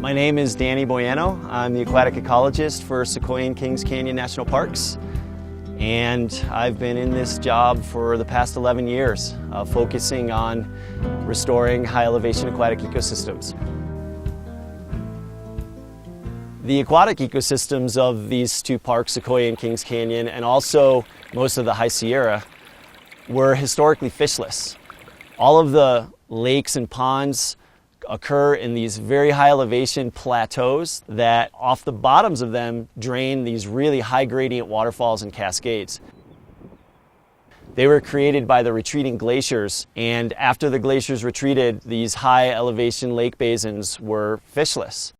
My name is Dnny Boiano. I'm the aquatic ecologist for Sequoia and Kings Canyon National Parks. And I've been in this job for the past 11 years, focusing on restoring high elevation aquatic ecosystems. The aquatic ecosystems of these two parks, Sequoia and Kings Canyon, and also most of the High Sierra, were historically fishless. All of the lakes and ponds occur in these very high elevation plateaus that off the bottoms of them drain these really high gradient waterfalls and cascades. They were created by the retreating glaciers, and after the glaciers retreated, these high elevation lake basins were fishless.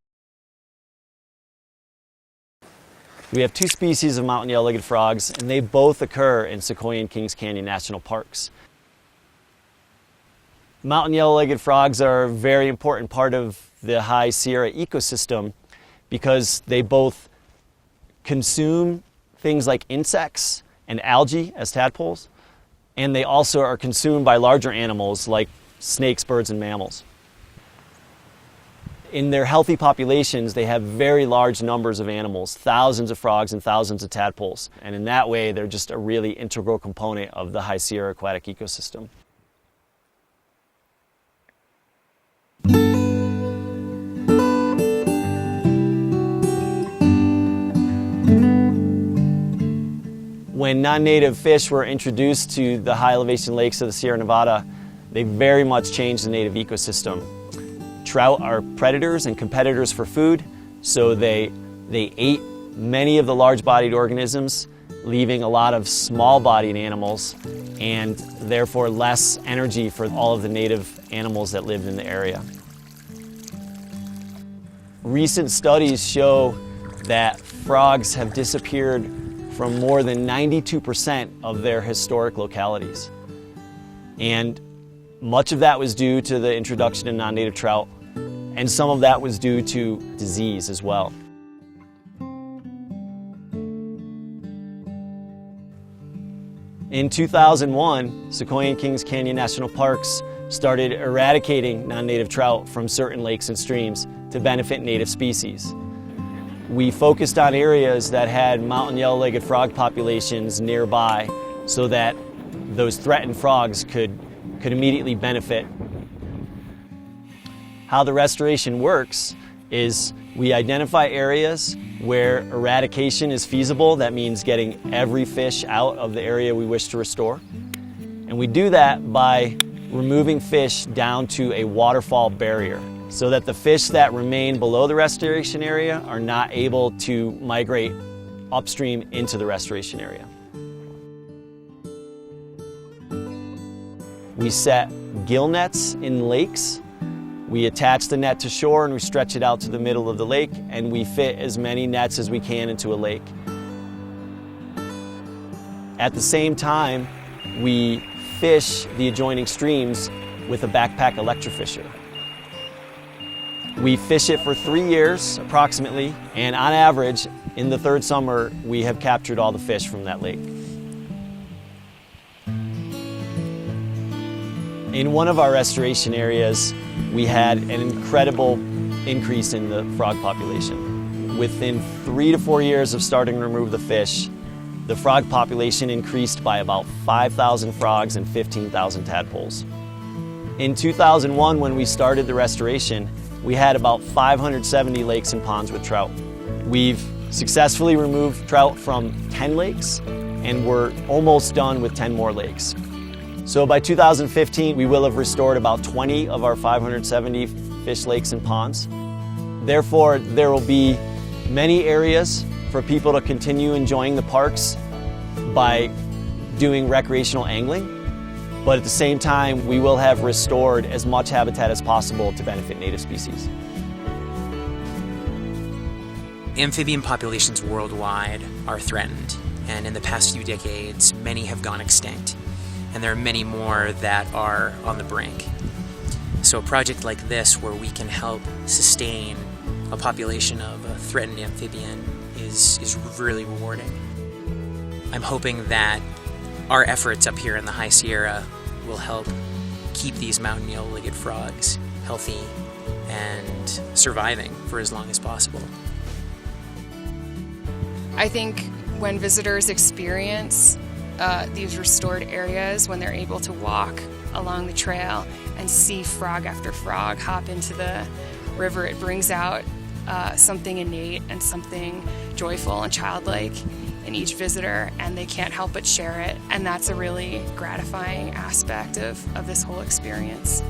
We have two species of mountain yellow-legged frogs, and they both occur in Sequoia and Kings Canyon National Parks. Mountain yellow-legged frogs are a very important part of the High Sierra ecosystem because they both consume things like insects and algae as tadpoles, and they also are consumed by larger animals like snakes, birds, and mammals. In their healthy populations, they have very large numbers of animals, thousands of frogs and thousands of tadpoles, and in that way they're just a really integral component of the High Sierra aquatic ecosystem. When non-native fish were introduced to the high elevation lakes of the Sierra Nevada, they very much changed the native ecosystem. Trout are predators and competitors for food, so they ate many of the large-bodied organisms, leaving a lot of small-bodied animals and therefore less energy for all of the native animals that lived in the area. Recent studies show that frogs have disappeared from more than 92% of their historic localities. And much of that was due to the introduction of non-native trout, and some of that was due to disease as well. In 2001, Sequoia and Kings Canyon National Parks started eradicating non-native trout from certain lakes and streams to benefit native species. We focused on areas that had mountain yellow-legged frog populations nearby so that those threatened frogs could immediately benefit. How the restoration works is we identify areas where eradication is feasible. That means getting every fish out of the area we wish to restore. And we do that by removing fish down to a waterfall barrier, so that the fish that remain below the restoration area are not able to migrate upstream into the restoration area. We set gill nets in lakes. We attach the net to shore and we stretch it out to the middle of the lake, and we fit as many nets as we can into a lake. At the same time, we fish the adjoining streams with a backpack electrofisher. We fish it for 3 years approximately, and on average, in the third summer, we have captured all the fish from that lake. In one of our restoration areas, we had an incredible increase in the frog population. Within 3 to 4 years of starting to remove the fish, the frog population increased by about 5,000 frogs and 15,000 tadpoles. In 2001, when we started the restoration, we had about 570 lakes and ponds with trout. We've successfully removed trout from 10 lakes, and we're almost done with 10 more lakes. So by 2015, we will have restored about 20 of our 570 fish lakes and ponds. Therefore, there will be many areas for people to continue enjoying the parks by doing recreational angling. But at the same time, we will have restored as much habitat as possible to benefit native species. Amphibian populations worldwide are threatened, and in the past few decades, many have gone extinct, and there are many more that are on the brink. So a project like this, where we can help sustain a population of a threatened amphibian, is really rewarding. I'm hoping that our efforts up here in the High Sierra will help keep these mountain yellow-legged frogs healthy and surviving for as long as possible. I think when visitors experience these restored areas, when they're able to walk along the trail and see frog after frog hop into the river, it brings out something innate and something joyful and childlike in each visitor, and they can't help but share it. And that's a really gratifying aspect of this whole experience.